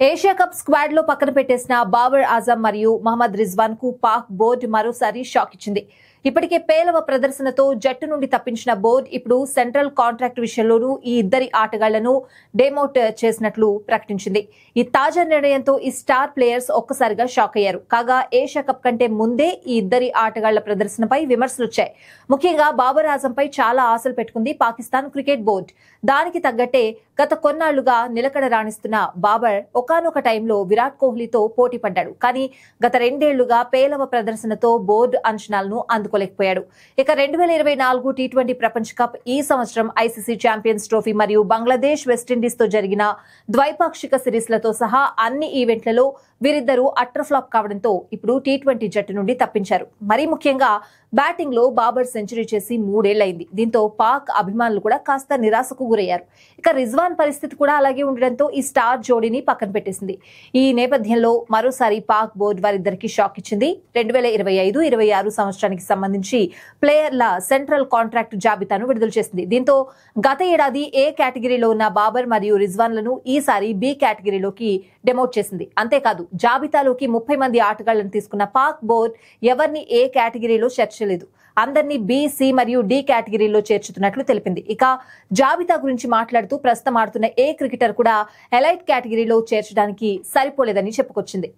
Asia cup squad లో పక్కన పెట్టేసిన బాబర్ ఆజం మరియు మహమ్మద్ రిజ్వాన్ కు పాక్ బోర్డు మరోసారి షాక్ ఇచ్చింది. ఇప్పటికే పేలవ ప్రదర్శనతో జట్టు నుండి తప్పించిన బోర్డు ఇప్పుడు సెంట్రల్ కాంట్రాక్ట్ విషయంలోనూ ఈ ఇద్దరి ఆటగాళ్లను డేమోట్ చేసినట్లు ప్రకటించింది. ఈ తాజా నిర్ణయంతో ఈ స్టార్ ప్లేయర్స్ ఒక్కసారిగా షాక్ అయ్యారు. కాగా ఏషియా కప్ కంటే ముందే ఈ ఇద్దరి ఆటగాళ్ల ప్రదర్శనపై విమర్శలు వచ్చాయి. ముఖ్యంగా బాబర్ ఆజంపై చాలా ఆశలు పెట్టుకుంది పాకిస్తాన్ క్రికెట్ బోర్డు. దానికి తగ్గట్టే గత కొన్నాళ్లుగా నిలకడ రాణిస్తున్న బాబర్ ఒకానొక టైంలో విరాట్ కోహ్లీతో పోటీ పడ్డాడు. కానీ గత రెండేళ్లుగా పేలవ ప్రదర్శనతో బోర్డు అంచనాలను అందుకోలేకపోయాడు. ఇక 2024 టీ20 ప్రపంచ కప్, ఈ సంవత్సరం ఐసీసీ ఛాంపియన్స్ ట్రోఫీ మరియు బంగ్లాదేశ్ వెస్టిండీస్ తో జరిగిన ద్వైపాక్షిక సిరీస్లతో సహా అన్ని ఈవెంట్లలో వీరిద్దరూ అట్రఫ్లాప్ కావడంతో ఇప్పుడు టీ20 జట్టు నుండి తప్పించారు. మరీ ముఖ్యంగా బ్యాటింగ్ లో బాబర్ సెంచరీ చేసి 3 ఏళ్లైంది. దీంతో పాక్ అభిమానులు కూడా కాస్త నిరాశకు గురయ్యారు. ఇక రిజ్వాన్ పరిస్థితి కూడా అలాగే ఉండడంతో ఈ స్టార్ జోడీని పక్కన పెట్టేసింది. ఈ నేపథ్యంలో మరోసారి పాక్ బోర్డు వారిద్దరికి షాక్ ఇచ్చింది. 2025-26 సంవత్సరానికి సంబంధించి ప్లేయర్ల సెంట్రల్ కాంట్రాక్ట్ జాబితాను విడుదల చేసింది. దీంతో గత ఏడాది ఏ కేటగిరీలో ఉన్న బాబర్ మరియు రిజ్వాన్లను ఈసారి బి కేటగిరీలోకి డెమోట్ చేసింది. అంతేకాదు జాబితాలోకి 30 మంది ఆటగాళ్లను తీసుకున్న పాక్ బోర్డు ఎవరిని ఏ కేటగిరీలో చేర్చలేదు. అందరినీ బి, సి మరియు డి కేటగిరీలో చేర్చుతున్నట్లు తెలిపింది. ఇక జాబితా గురించి మాట్లాడుతూ ప్రస్తుతం ఆడుతున్న ఏ క్రికెటర్ కూడా ఎలైట్ కేటగిరీలో చేర్చడానికి సరిపోలేదని చెప్పుకొచ్చింది.